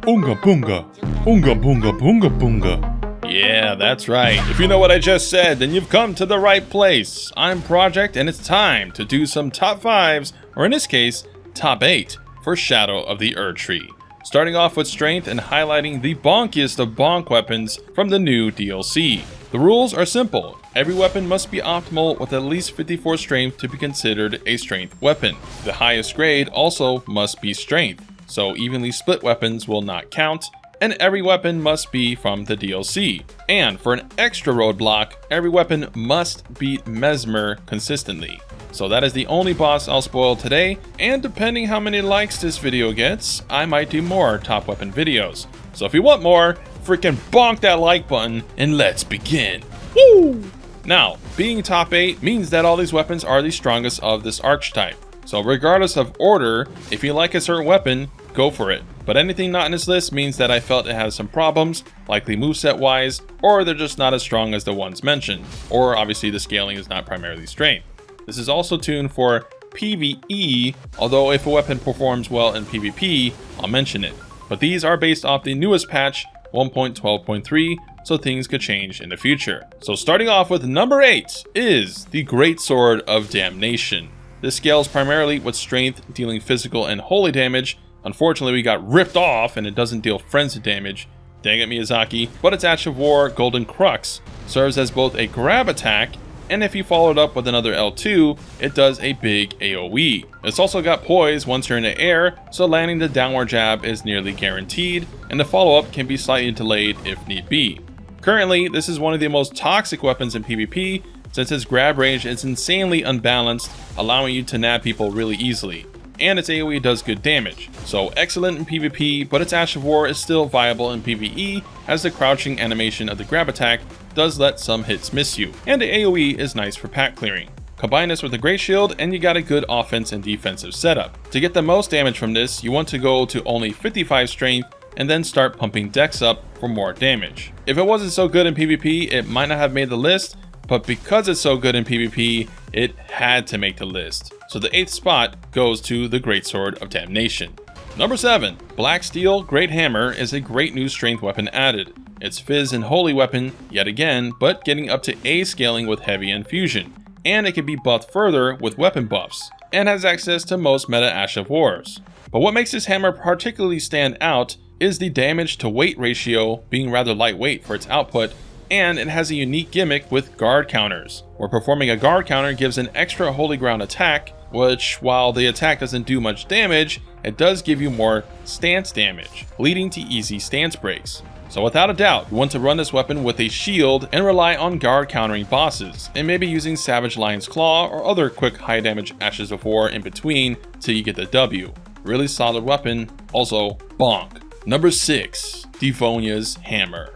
Unga bunga, unga bunga bunga bunga. Yeah, that's right. If you know what I just said, then you've come to the right place. I'm Project, and it's time to do some top 5s, or in this case, top 8, for Shadow of the Erdtree. Starting off with strength and highlighting the bonkiest of bonk weapons from the new DLC. The rules are simple. Every weapon must be optimal with at least 54 strength to be considered a strength weapon. The highest grade also must be strength, so evenly split weapons will not count, and every weapon must be from the DLC. And for an extra roadblock, every weapon must beat Messmer consistently. So that is the only boss I'll spoil today, and depending how many likes this video gets, I might do more top weapon videos. So if you want more, freaking bonk that like button, and let's begin. Woo! Now, being top 8 means that all these weapons are the strongest of this archetype. So regardless of order, if you like a certain weapon, go for it. But anything not in this list means that I felt it has some problems, likely moveset wise, or they're just not as strong as the ones mentioned. Or obviously the scaling is not primarily strength. This is also tuned for PvE, although if a weapon performs well in PvP, I'll mention it. But these are based off the newest patch, 1.12.3, so things could change in the future. So starting off with number 8 is the Great Sword of Damnation. This scales primarily with strength, dealing physical and holy damage. Unfortunately, we got ripped off and it doesn't deal frenzied damage. Dang it, Miyazaki. But its Ash of War Golden Crux serves as both a grab attack, and if you follow it up with another L2, it does a big AoE. It's also got poise once you're in the air, so landing the downward jab is nearly guaranteed, and the follow-up can be slightly delayed if need be. Currently, this is one of the most toxic weapons in PvP, since its grab range is insanely unbalanced, allowing you to nab people really easily. And its AoE does good damage. So excellent in PvP, but its Ash of War is still viable in PvE, as the crouching animation of the grab attack does let some hits miss you, and the AoE is nice for pack clearing. Combine this with a great shield and you got a good offense and defensive setup. To get the most damage from this, you want to go to only 55 strength and then start pumping dex up for more damage. If it wasn't so good in PvP, it might not have made the list, but because it's so good in PvP, it had to make the list. So the 8th spot goes to the Great Sword of Damnation. Number 7, Black Steel Great Hammer is a great new strength weapon added. It's Fizz and Holy weapon yet again, but getting up to A scaling with heavy infusion. And it can be buffed further with weapon buffs, and has access to most meta Ash of Wars. But what makes this hammer particularly stand out is the damage to weight ratio being rather lightweight for its output, and it has a unique gimmick with guard counters, where performing a guard counter gives an extra holy ground attack, which, while the attack doesn't do much damage, it does give you more stance damage, leading to easy stance breaks. So without a doubt, you want to run this weapon with a shield and rely on guard countering bosses, and maybe using Savage Lion's Claw or other quick high damage Ashes of War in between till you get the W. Really solid weapon, also bonk. Number 6, Devonia's Hammer.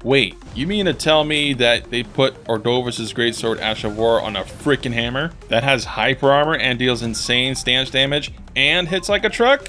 Wait, you mean to tell me that they put Ordovus' Greatsword Ash of War on a freaking hammer that has hyper armor and deals insane stance damage and hits like a truck?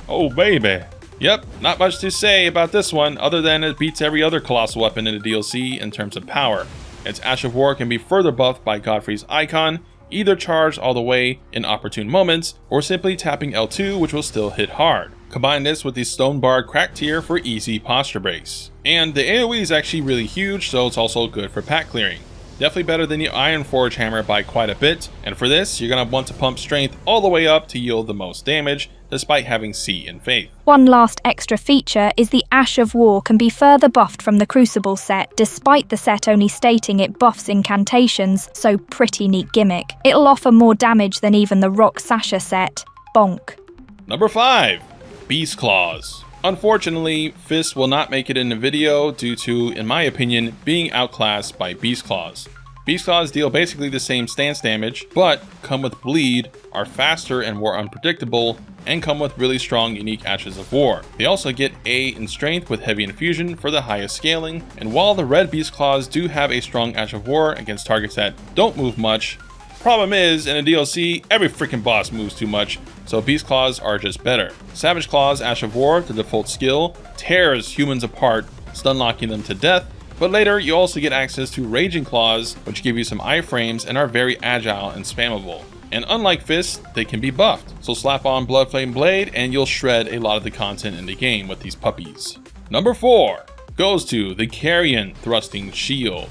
Oh baby. Yep, not much to say about this one other than it beats every other colossal weapon in the DLC in terms of power. Its Ash of War can be further buffed by Godfrey's Icon, either charged all the way in opportune moments, or simply tapping L2, which will still hit hard. Combine this with the Stone Bar Crack Tier for easy posture breaks. And the AoE is actually really huge, so it's also good for pack clearing. Definitely better than the Iron Forge Hammer by quite a bit, and for this, you're going to want to pump strength all the way up to yield the most damage, despite having C in Faith. One last extra feature is the Ash of War can be further buffed from the Crucible set, despite the set only stating it buffs incantations, so pretty neat gimmick. It'll offer more damage than even the Rock Sasha set. Bonk. Number 5, Beast Claws. Unfortunately, Fist will not make it in the video due to, in my opinion, being outclassed by Beast Claws. Beast Claws deal basically the same stance damage, but come with bleed, are faster and more unpredictable, and come with really strong unique Ashes of War. They also get A in strength with heavy infusion for the highest scaling, and while the red Beast Claws do have a strong Ash of War against targets that don't move much, problem is, in a DLC, every freaking boss moves too much, so Beast Claws are just better. Savage Claws Ash of War, the default skill, tears humans apart, stun locking them to death, but later you also get access to Raging Claws, which give you some iframes and are very agile and spammable. And unlike fists, they can be buffed. So slap on Bloodflame Blade and you'll shred a lot of the content in the game with these puppies. Number 4 goes to the Carrion Thrusting Shield.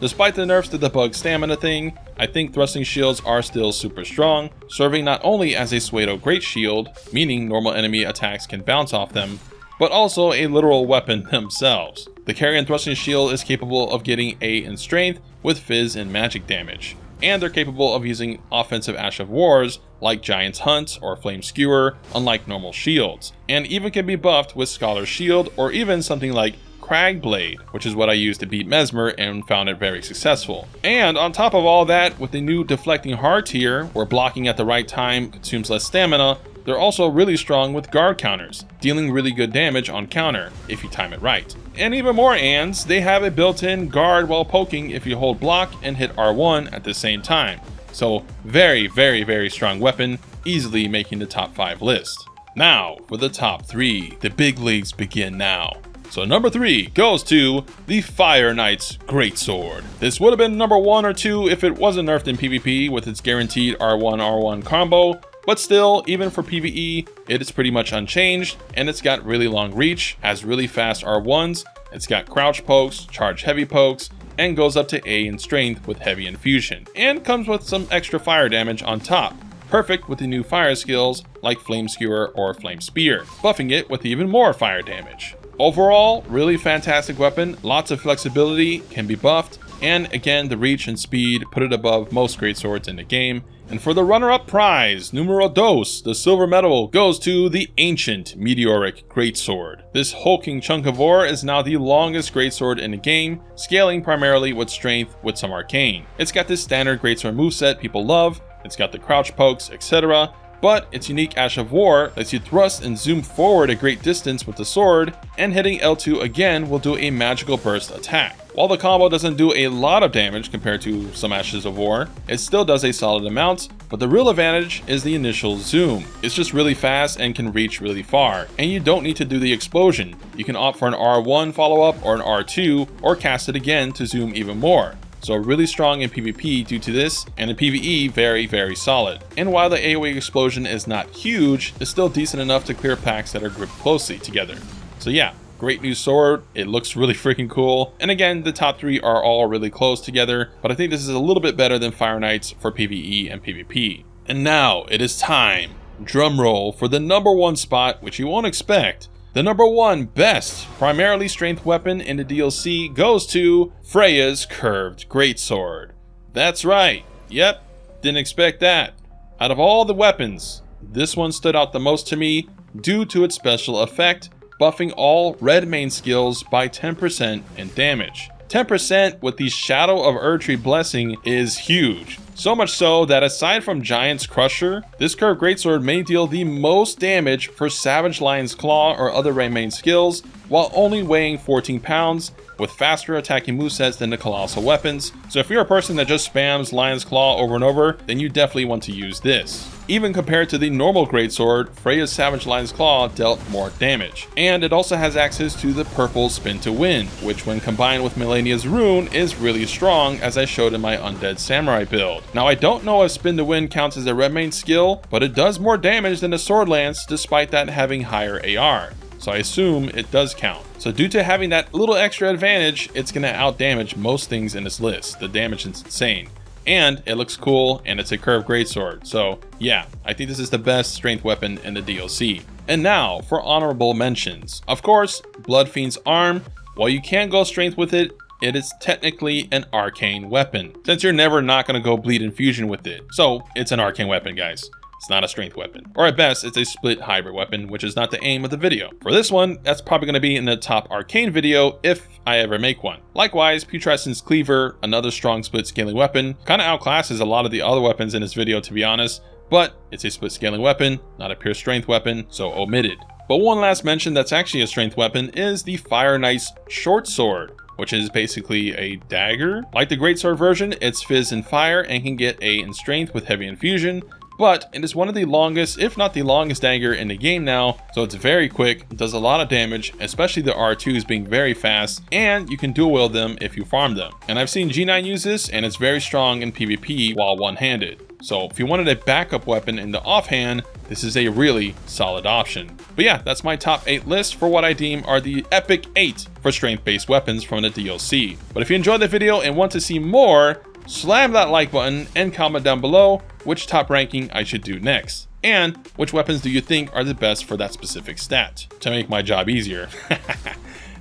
Despite the nerfs to the bug stamina thing, I think thrusting shields are still super strong, serving not only as a pseudo great shield, meaning normal enemy attacks can bounce off them, but also a literal weapon themselves. The Carrion Thrusting Shield is capable of getting A in strength with fizz and magic damage, and they're capable of using offensive Ash of Wars like Giant's Hunt or Flame Skewer, unlike normal shields, and even can be buffed with Scholar's Shield or even something like Crag Blade, which is what I used to beat Messmer and found it very successful. And on top of all that, with the new Deflecting Heart tier, where blocking at the right time consumes less stamina, they're also really strong with guard counters, dealing really good damage on counter if you time it right. And even more ands, they have a built-in guard while poking if you hold block and hit R1 at the same time. So very, very, very strong weapon, easily making the top 5 list. Now for the top 3, the big leagues begin now. So number 3 goes to the Fire Knight's Greatsword. This would have been number 1 or 2 if it wasn't nerfed in PvP with its guaranteed R1 combo, but still, even for PvE, it is pretty much unchanged, and it's got really long reach, has really fast R1s, it's got crouch pokes, charge heavy pokes, and goes up to A in strength with heavy infusion, and comes with some extra fire damage on top. Perfect with the new fire skills like Flame Skewer or Flame Spear, buffing it with even more fire damage. Overall, really fantastic weapon, lots of flexibility, can be buffed, and again, the reach and speed put it above most greatswords in the game. And for the runner-up prize, numero dos, the silver medal goes to the Ancient Meteoric Greatsword. This hulking chunk of ore is now the longest greatsword in the game, scaling primarily with strength with some arcane. It's got this standard greatsword moveset people love, it's got the crouch pokes, etc. But its unique Ash of War lets you thrust and zoom forward a great distance with the sword, and hitting L2 again will do a magical burst attack. While the combo doesn't do a lot of damage compared to some Ashes of War, it still does a solid amount, but the real advantage is the initial zoom. It's just really fast and can reach really far, and you don't need to do the explosion. You can opt for an R1 follow-up or an R2, or cast it again to zoom even more. So really strong in PvP due to this, and in PvE very, very solid. And while the AoE explosion is not huge, it's still decent enough to clear packs that are gripped closely together. So yeah, great new sword, it looks really freaking cool. And again, the top 3 are all really close together, but I think this is a little bit better than Fire Knights for PvE and PvP. And now it is time, drum roll, for the number 1 spot, which you won't expect. The number 1 best, primarily strength weapon in the DLC goes to Freya's Curved Greatsword. That's right, yep, didn't expect that. Out of all the weapons, this one stood out the most to me due to its special effect, buffing all red main skills by 10% in damage. 10% with the Shadow of Erdtree blessing is huge. So much so that aside from Giant's Crusher, this curved greatsword may deal the most damage for Savage Lion's Claw or other red main skills, while only weighing 14 pounds, with faster attacking movesets than the colossal weapons. So if you're a person that just spams Lion's Claw over and over, then you definitely want to use this. Even compared to the normal greatsword, Freya's Savage Lion's Claw dealt more damage. And it also has access to the purple Spin to Win, which when combined with Melania's Rune is really strong, as I showed in my Undead Samurai build. Now I don't know if Spin to Win counts as a red main skill, but it does more damage than a Sword Lance despite that having higher AR. So I assume it does count. So due to having that little extra advantage, it's going to outdamage most things in this list. The damage is insane. And it looks cool, and it's a curved greatsword. So yeah, I think this is the best strength weapon in the DLC. And now for honorable mentions. Of course, Bloodfiend's Arm. While you can go strength with it, it is technically an arcane weapon, since you're never not going to go bleed infusion with it. So it's an arcane weapon, guys. It's not a strength weapon. Or at best, it's a split hybrid weapon, which is not the aim of the video. For this one, that's probably going to be in the top arcane video if I ever make one. Likewise, Putrescent's Cleaver, another strong split scaling weapon, kind of outclasses a lot of the other weapons in this video, to be honest, but it's a split scaling weapon, not a pure strength weapon, so omitted. But one last mention that's actually a strength weapon is the Fire Knight's Short Sword, which is basically a dagger. Like the greatsword version, it's fizz and fire and can get A in strength with heavy infusion, but it is one of the longest, if not the longest dagger in the game now, so it's very quick, does a lot of damage, especially the R2s being very fast, and you can dual wield them if you farm them. And I've seen G9 use this, and it's very strong in PvP while one-handed. So if you wanted a backup weapon in the offhand, this is a really solid option. But yeah, that's my top 8 list for what I deem are the epic 8 for strength-based weapons from the DLC. But if you enjoyed the video and want to see more, slam that like button and comment down below which top ranking I should do next. And which weapons do you think are the best for that specific stat, to make my job easier.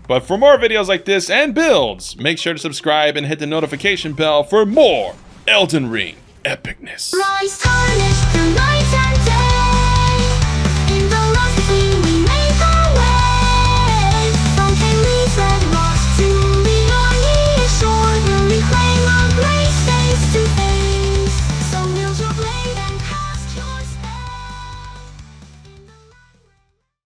But for more videos like this and builds, make sure to subscribe and hit the notification bell for more Elden Ring epicness. Rise, tarnish the light.